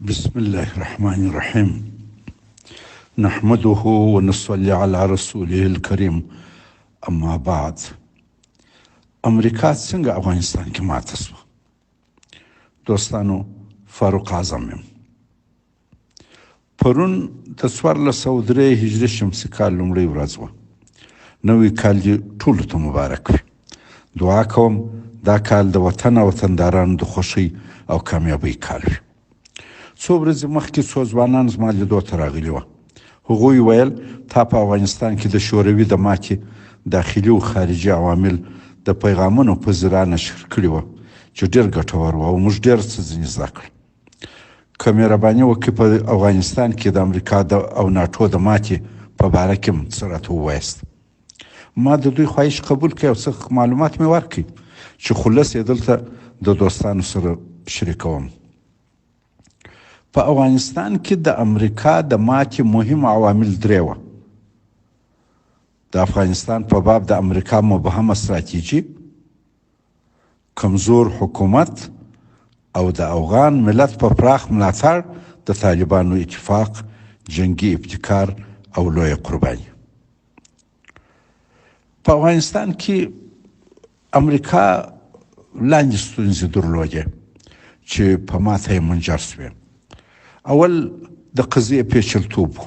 بسم الله الرحمن الرحيم نحمده ونصلي على رسوله الكريم اما بعد. امریکا څنګه افغانستان کې ماته شوه؟ دوستانو، فاروق اعظم یم. پرون د 1403 هجري شمسي کال لومړۍ ورځ وه. نوی کال دې ټولو ته مبارک وي. دعا کوم دا کال د وطن او وطندارانو د خوښۍ او کامیابۍ کال وي. څو ورځې مخکې څو ځوانان زما لیدو ته راغلي وه. هغوی ویل تا په افغانستان کې د شوروي د ماتې داخلي او خارجي عوامل د پیغامونو په ذریعه نشر کړي وه چې ډېر ګټور وه او موږ ډېر څه ځینې زده کړل. که مهرباني وکړئ په افغانستان کې د امریکا او ناټو د ماتې په باره کې هم څه راته ووایاست. ما د دوی خواهش قبول کړی او څه معلومات مې ورکړي چې خلص یې دلته د دوستانو سره شریکوم. په افغانستان کې د امریکا د ماتې مهم عوامل درې وه. د افغانستان په باب د امریکا مبهمه استراتیژي، کمزور حکومت او د افغان ملت په پراخ ملاتړ د طالبانو اتفاق، جنگي ابتکار او لویه قرباني. په افغانستان کې امریکا لاندې ستونزې درلودې چې په ماته یې منجر شوې. اول د قضیې پیچلتوب و.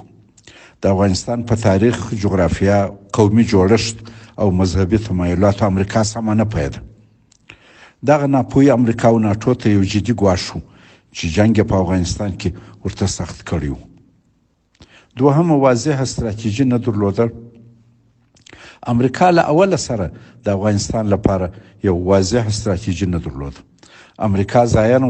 د افغانستان په تاریخ، جغرافیه، قومي جوړښت او مذهبي تمایلاتو امریکا سمه نه پوهېده. دغه ناپوهي امریکا او ناټو ته یو جدي ګواښ و چې جنګ یې په افغانستان کې ورته سخت کړی و. دوهمه واضحه استراتیژي نه درلوده. امریکا له اوله سره د افغانستان لپاره یو واضح استراتیژي نه درلوده. امریکا ظاهراً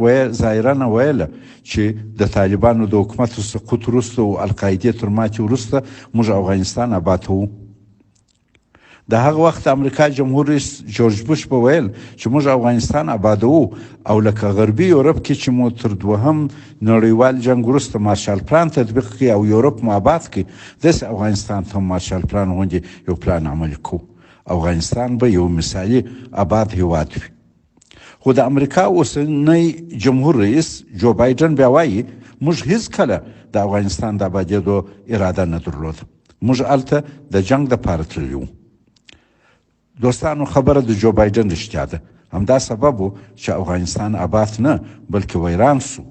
ویله چې د طالبانو د حکومت سقوط وروسته او القاعدې تر ماتې وروسته موږ افغانستان آبادوو. د هغه وخت امریکا جمهور رئیس جورج بوش به ویل چې موږ افغانستان آبادوو او لکه غربي یورپ کې چې مو تر دوهم نړیوال جنګ وروسته مارشال پلان تطبیق کړي او یورپ مو آباد کړي، داسې افغانستان ته مارشال پلان غوندې یو پلان عملي کوو. افغانستان به یو مثالي آباد هیواد وي. خو د امریکا اوسنی جمهور رئیس جو بایدن بیا وایي موږ هیڅکله د افغانستان د آبادېدو اراده نه درلوده. موږ هلته د جنګ دپاره تللي وو. دوستانو، خبره د جو بایدن رښتیا ده. همدا سبب و چې افغانستان آباد نه بلکې ویران سو.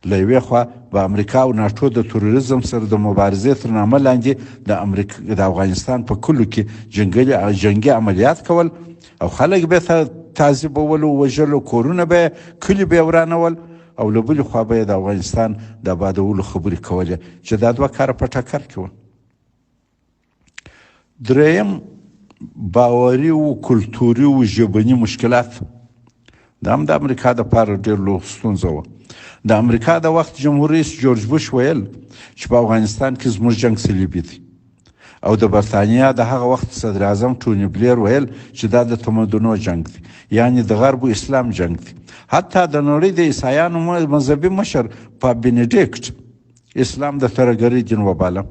له یوې خوا به امریکا او ناټو د تروریزم سره د مبارزې تر نامه لاندې د افغانستان په کلو کې جنګي عملیات کول او خلک به تعذیبول او وژلو، کورونه به کلي به ورانول، او له بلې خوا به د افغانستان د آبادولو خبرې کولې چې دا دوه کاره په ټکر کې وه. دریم، باوري او کلتوري او ژبني مشکلات. دا هم د امریکا دپاره ډېر لوی ستونزه وه. د امریکا د وخت جمهور رئیس جورج بوش ویل چې په افغانستان کې زموږ جنګ صلیبي دی، او د برطانیا د هغه وخت صدر اعظم ټوني بلیر ویل چې دا د تمدنو جنگ دی، یعنی د غرب و اسلام جنگ دی. حتی د نړۍ د عیسایانو مذهبي مشر پاپ بینیډیکټ اسلام د ترهګرۍ دین وباله.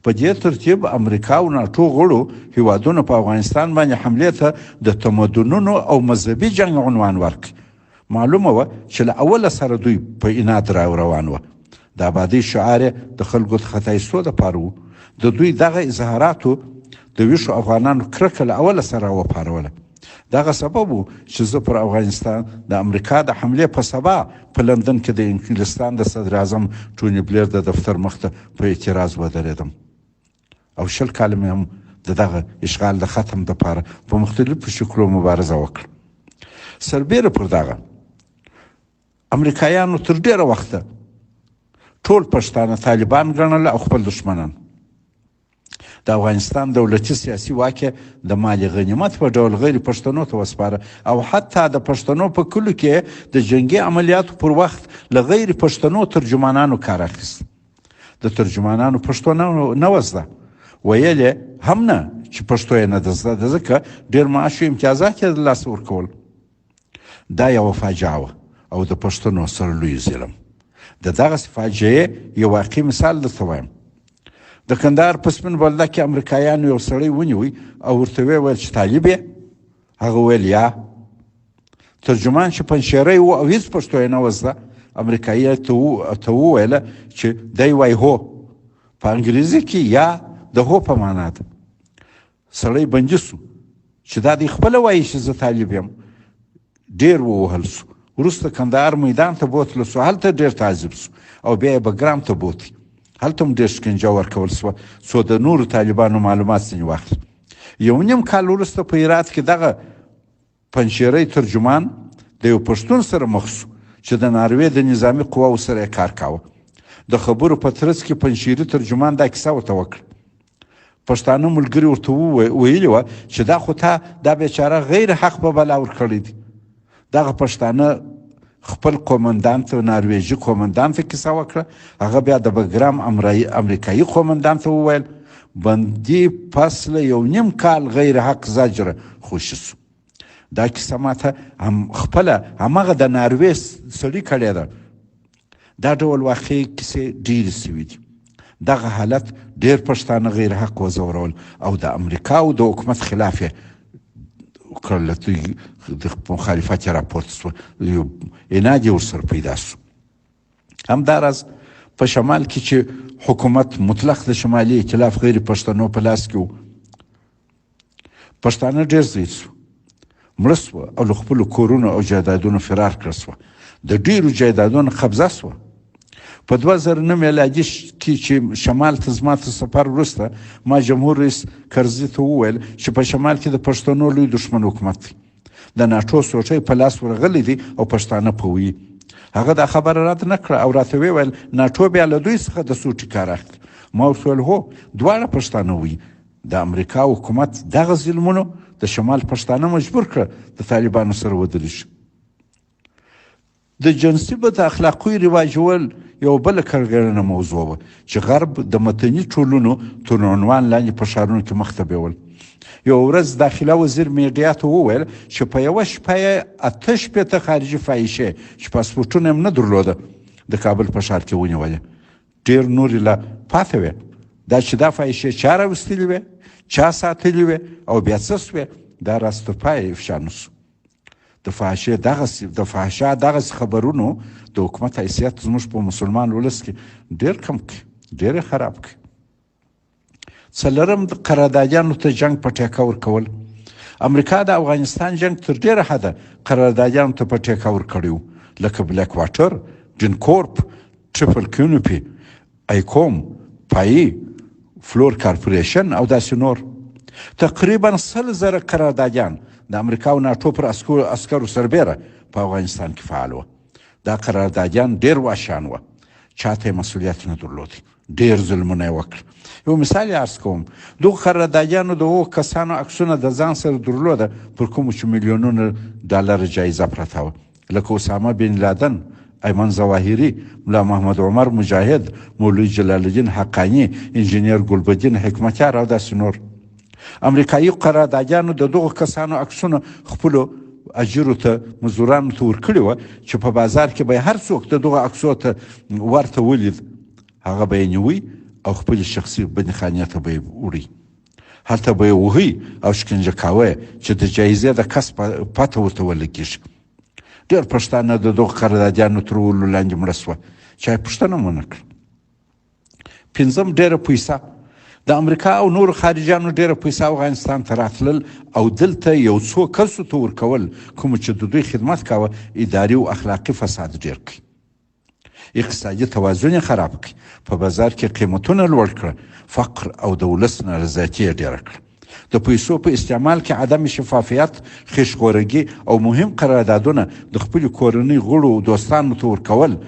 په دې ترتیب امریکا او ناټو غړو هیوادونو په افغانستان باندې حملې ته د تمدنونو او مذهبي جنگ عنوان ورکړ. معلومه وه چې له اوله سره دوی په اناد روان وه. د آبادۍ شعار یې د خلکو څخه ایستو دپاره و. د دوی دغه اظهاراتو د ویښو افغانانو کرکه له اوله سره وپاروله. دغه سبب و چې زه پر افغانستان د امریکا د حملې په سبا په لندن کې د انګلستان د صدر اعظم ټوني بلیر د دفتر مخته په اعتراض ودرېدم، او 20 کاله مې هم د دغه اشغال د ختم دپاره په مختلفو شکلو مبارزه وکړه. سربیره پر دغه امریکایانو تر ډېره وخته ټول پښتانه طالبان ګڼل او خپل دښمنان. د افغانستان دولتي سیاسي واک د مال غنیمت په ډول غیر پښتنو ته وسپاره، او حتی د پښتنو په کلو کې د جنگي عملیاتو پر وخت له غیر پښتنو ترجمانانو کار اخیست. د ترجمانانو پښتو نه وزده، ویل یې هم نه چې پښتو یې نه ده زده، ځکه ډېر معاش او امتیازات یې د لاسه ورکول. دا یوه فاجعه وه او د پښتنو سره لوی ظلم. د دغسې فاجعې یو واقعي مثال درته وایم. د کندهار په سپین بولده کې امریکایانو یو سړی ونیوی او ورته ویل چې طالب یې؟ هغه ویل یا. ترجمان چې پنجشیری و او هیڅ پښتو یې نه وزده امریکایي ته وویله چې دی وایي هو په انګریزي کې یا د هو په معنا ده. سړی بندي سو چې دا دی خپله وایي چې زه طالب یم. ډېر ووهل سو. وروسته کندهار میدان ته بوتلو سو. هلته ډېر تعذیب سو او بیا یې بګرام ته بوتي. هلته هم ډېر شکنجه ورکول سوه څو د نورو طالبانو معلومات ځینې واخلي. 1.5 کال وروسته په هرات کې دغه پنجشیری ترجمان د یو پښتون سره مخ سو چې د ناروې د نظامي قواو سره یې کار کاوه. د خبرو په ترڅ کې پنجشیري ترجمان دا کیسه ورته وکړه. پښتانه ملګري ورته ویلي وه چې دا خو تا دا بیچاره غیر حق په بلا ورکړی دی. دغه پښتانه خپل قومندان ته نارویجي قومندان ته کیسه وکړه. هغه بیا د بګرام امریکایي قومندان ته وویل بندي پس له 1.5 کال غیر حق زجره خوشي سو. دا کیسه ماته هم خپله همغه د ناروې سړي کړې ده. دا ډول واقعي کیسې ډېرې سوي دي. دغه حالت ډېر پښتانه غیر حق وځورول او د امریکا او د حکومت خلاف یې کړل. د مخالفت یې راپورته سوه. عناد یې ورسره پیدا سو. همداراز په شمال کې چې حکومت مطلق د شمالي ائتلاف غیر پښتنو په لاس کې و، پښتانه ډېر ضعیف سو، مړه سوه او له خپلو کورونو او جایدادونو فرار کړه سوه. د ډېرو جایدادونو قبضه سوه. په 2009 میلادي کې چې شمال ته زما تر سفر وروسته ما جمهور رئیس کرزي ته وویل چې په شمال کې د پښتنو لوی دښمن حکومت دی. د ناټو سوټۍ په لاس ورغلی دی او پښتانه پوهوي. هغه دا خبره رد نه کړه او راته ویل ناټو بیا له دوی څخه د سوټي کار اخلي. ما ورته ویل هو دواړه پښتانه وي. د امریکا حکومت دغه ظلمونو د شمال پښتانه مجبور کړه د طالبانو سره ودرېږي. د جنسي بد اخلاقي رواجول یو بله کړګړنه موضوع وه چې غرب د مدني ټولنو تر عنوان لاندې په ښارونو کې مخ ته بیول. یوه ورځ داخله وزیر میډیا ته وویل چې په یوه شپه یې 88 خارجي فاحشې چې پاسپورټونه یې نه درلوده د کابل په ښار کې ونیولې. ډېر نورې لا پاتې وې. دا چې دا فاحشې چا راوستلې وې، چا ساتلې وې او بیا څه سوې، دا راز تر پایه افشا نه سو. د فحشا دغسې خبرونو د حکومت حیثیت زموږ په مسلمان ولس کې ډېر کم کړي، ډېر خراب کړي. څلورم د قراردادیانو ته جنگ په ټیکه ورکول. امریکا د افغانستان جنگ تر ډېره حده قراردادیانو ته په ټیکه ورکړی و، لکه بلیک واټر، ډینکورپ، ټریپل کینوپي، ایکوم، پایي، فلور کارپوریشن او داسې نور. تقریبا 100,000 قراردادیان د امریکا او ناټو پر عسکرو سربیره په افغانستان کې فعال وه. دا قراردادیان ډېر وحشیان وه. چاته یې مسؤلیت نه درلود. ډېر ظلمونه یې وکړ. یو مثال یې عرض کوم. دغو قراردادیانو د هغو کسانو عکسونه د ځان سره درلوده پر کومو چې میلیونونه ډالر جایزه پرته وه، لکه اسامه بن لادن، ایمن ظواهري، ملا محمد عمر مجاهد، مولوي جلال الدین حقانی، انجینیر ګلبدین حکمتیار او داسې نور. امریکایي قراردادیانو د دغو کسانو عکسونه خپلو اجرو ته مزدورانو ته ورکړي وه چې په بازار کې به هر څوک د دغو عکسو ته ورته ولید هغه به یې نیوي او خپلې شخصي بندیخانې ته به یې وړي. هلته به یې وهي او شکنجه کاوه چې د جایزې د کسب پته ورته ولګېږي. ډېر پښتانه د دغو قراردادیانو تر ولو لاندې مړه سوه. چا یې پوښتنه ونه کړه. پنځم، ډېره پیسه. د امریکا او نورو خارجیانو ډېره پیسه افغانستان ته راتلل او دلته یو څو کسو ته ورکول کوم چې د دوی خدمت کاوه اداري او اخلاقي فساد ډېر کړي. اقتصادي توازن یې خراب کړي. په بازار کې قیمتونه لوړ کړه. فقر او د ولس نارضایتي یې ډېره کړه. د پیسو په استعمال کې عدم شفافیت، خیشخورګي او مهم قراردادونه د خپلې کورنۍ غړو او دوستانو ته ورکول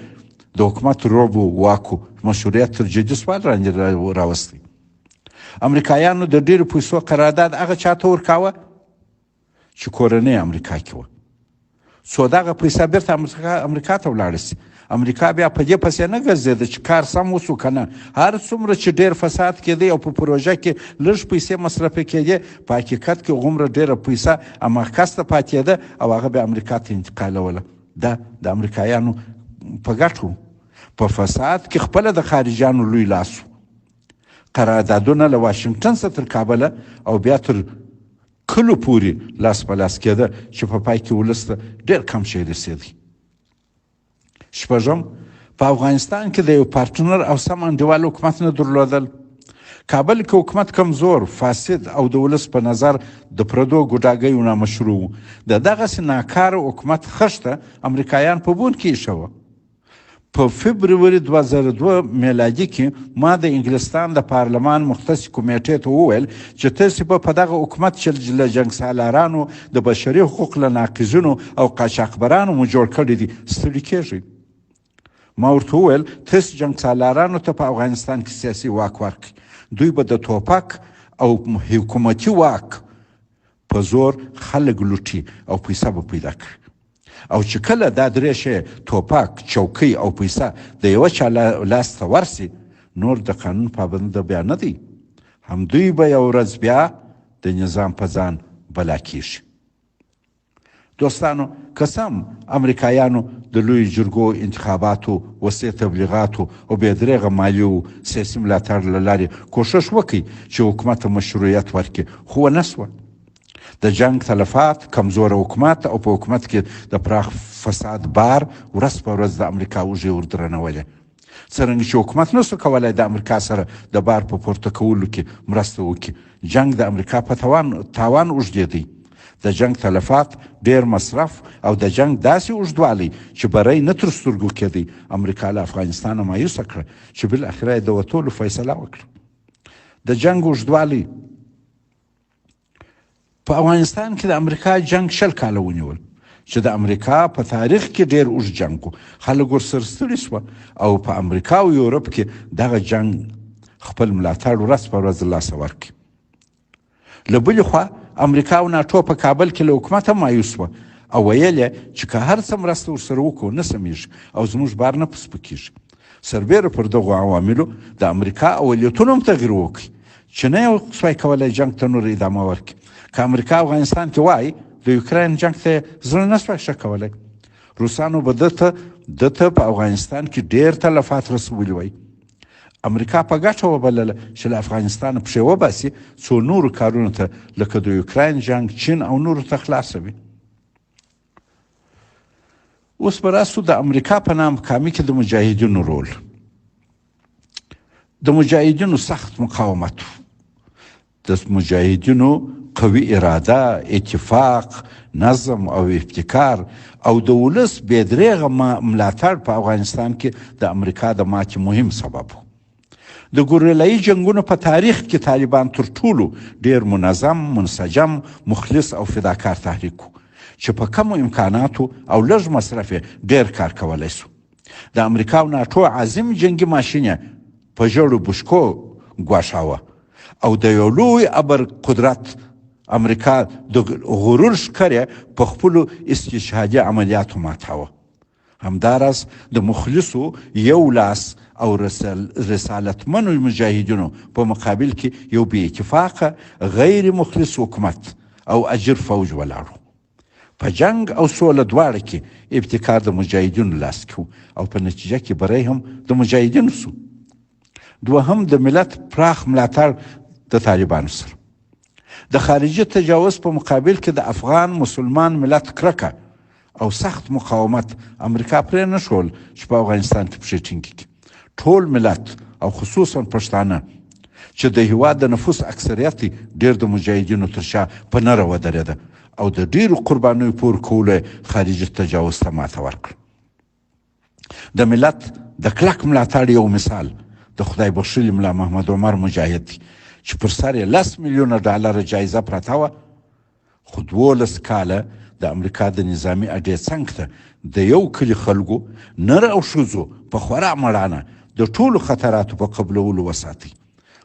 د حکومت رعب و واکو مشروعیت تر جدي سوال راوستی. امریکایانو د ډېرو پیسو قرارداد هغه چاته ورکاوه چې کورنۍ امریکا کې وه، څو دغه پیسه بیرته امریکا ته ولاړه سي. امریکا بیا په دې پسې نه ګرځېده چې کار سم وسو که نه. هر څومره چې ډېر فساد کېدی او په پروژه کې لږ پیسې مصرفه کېدې، په حقیقت کې غومره ډېره پیسه هماغه کس ته پاتېده او هغه بیا امریکا ته انتقالوله. دا د امریکایانو په ګټو. په فساد کې خپله د خارجیانو لوی لاس و. قراردادونه له واشنګټن څخه تر کابله او بیا تر کلو پورې لاس په لاس کېده چې په پای کې ولس ته ډېر کم شی رسېدی. شپږم، په افغانستان کې د یو پارټنر او سم انډیوال حکومت نه درلودل. کابل کې حکومت کمزور، فاسد او د ولس په نظر د پردو ګوډاګیو نامشروع و. د دغسې ناکاره حکومت خښته امریکایان په بون کې ایښوه. په فبروري 2002 میلادي کې ما د انګلستان د پارلمان مختص کمیټې ته وویل چې تاسې به په دغه حکومت چې له جنګ سالارانو، د بشري حقوق له ناقضینو او قاچاقبرانو مو جوړ کړي دي ستړي کیږئ. ما ورته وویل تاسې جنګ سالارانو ته په افغانستان کې سیاسي واک ورکړئ، دوی به د توپک او حکومتي واک په زور خلک لوټي او پیسه به پیدا کړي. او چې کله دا درې شی توپک، چوکۍ او پیسه د یوه چا لاس ته ورسي، نور د قانون پابند بیا نه دی. همدوی به یو ورځ بیا د نظام په ځان بلا کیږي. دوستانو، قسم امریکایانو د لوی جرګو انتخاباتو، وسیع تبلیغاتو او بې درېغه مالي او سیاسي ملاتړ له لارې کوښښ وکړي چې حکومت ته مشروعیت ورکړي، خو ونه سوه. د جنگ تلفات، کمزوره حکومت او په حکومت کې د پراخ فساد بار ورځ په ورځ د امریکا اوږې وردرنولې. څرنګه چې حکومت نسو کولی د امریکا سره د بار په پورته کولو کې مرسته وکړي، جنگ د امریکا په تاوان اوږدېدی. د جنگ تلفات، ډیر مصرف او د جنگ داسې اوږدوالی چې بری نه تر سترګو کېدی، امریکا له افغانستانه مایوسه کړه چې بالاخره یې د وتلو فیصله وکړه. د جنگ اوږدوالی په افغانستان کې د امریکا جنگ 20 کاله ونیول چې د امریکا په تاریخ کې ډیر اوږد جنگ و. خلک ورسره ستړي سوه او په امریکا او یورپ کې دغه جنگ خپل ملاتړ ورځ په ورځ لاسه ورکړي. له بلې خوا امریکا او ناټو په کابل کې له حکومته مایوس وه او ویل یې چې که هر څه مرسته ورسره وکړو نه سمیږي او زموږ بار نه سپکېږي. سربیره پر دغو عواملو د امریکا اولیتونو هم تغییر وکړي چې نه یو سوای کولی جنګ ته نور ادامه ورکړي. که امریکا افغانستان کې وای د یوکراین جنګ ته زړه نه سوای ښه کولی، روسانو به دته په افغانستان کې ډیر تلفات رسولي وای. امریکا په ګټه وبلله چې له افغانستانه پښې وباسي، څو نورو کارونو ته لکه د یوکراین جنګ، چین او نورو ته خلاصه وي. اوس به راسو د امریکا په ناکامي کې د مجاهدینو رول. د مجاهدینو سخت مقاومت، د مجاهدینو قوي اراده، اتفاق، نظم او ابتکار او د ولس بې درېغه ملاتړ په افغانستان کې د امریکا د ماتې مهم سبب و. د ګوریلایي جنګونو په تاریخ کې طالبان تر ټولو ډیر منظم، منسجم، مخلص او فداکار تحریک و چې په کمو امکاناتو او لږ مصرف ډیر کار کولی سو. د امریکا او ناټو عظیم جنګي ماشین په ژړو بشکو ګواښاوه او د یو لوی ابر قدرت امریکا د غرور ښکر په خپلو استشهادي عملیاتو ماتاوه. همداراز د مخلصو یو لاس او رسالتمنو مجاهدینو په مقابل کې یو بې اتفاقه غیر مخلص حکومت او اجر فوج ولاړو. په جنگ او سوله دواړه کې ابتکار د مجاهدینو لاس کې او په نتیجه کې بری هم د مجاهدینو سو. دوهم، د ملت پراخ ملاتړ د طالبانو سره. د خارجي تجاوز په مقابل کې د افغان مسلمان ملت کرکه او سخت مقاومت امریکا پرې نه ښول چې په افغانستان کې پښې ټینګې کړي. ټول ملت او خصوصا پښتانه چې د هېواد د نفوس اکثریت ډېر د مجاهدینو تر شا په نره ودرېده او د ډېرو قربانیو پور کولو خارجي تجاوز ته ماته ورکړه. د ملت د کلک ملاتړ یو مثال د خدای بخښلي ملا محمد عمر مجاهد دی چې پر سر یې 10 میلیونه ډالره جایزه پرته وه، خو 12 کاله د امریکا د نظامي اډې څنګ ته د یو کلي خلکو، نر او ښځو په خورا مړانه د ټولو خطراتو په قبلولو وساتئ.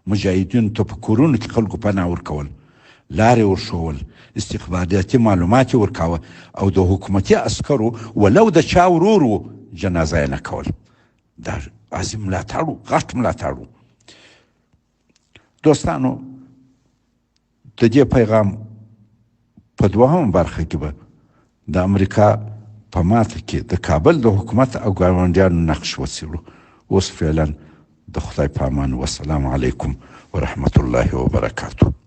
مجاهدینو ته په کورونو کې خلکو پناه ورکول، لارې ورښول، استخباراتي معلومات یې ورکاوه او د حکومتي عسکرو ولو د چا ورور و جنازه یې نه کول. دا عظیم ملاتړ و، غټ ملاتړ و. دوستانو، د دې پیغام په دوهمه برخه کې به د امریکا په ماته کې د کابل د حکومت او ګاونډیانو نقش وڅېړو. اوس فعلا د خدای په امان. والسلام علیکم ورحمة الله وبرکاته.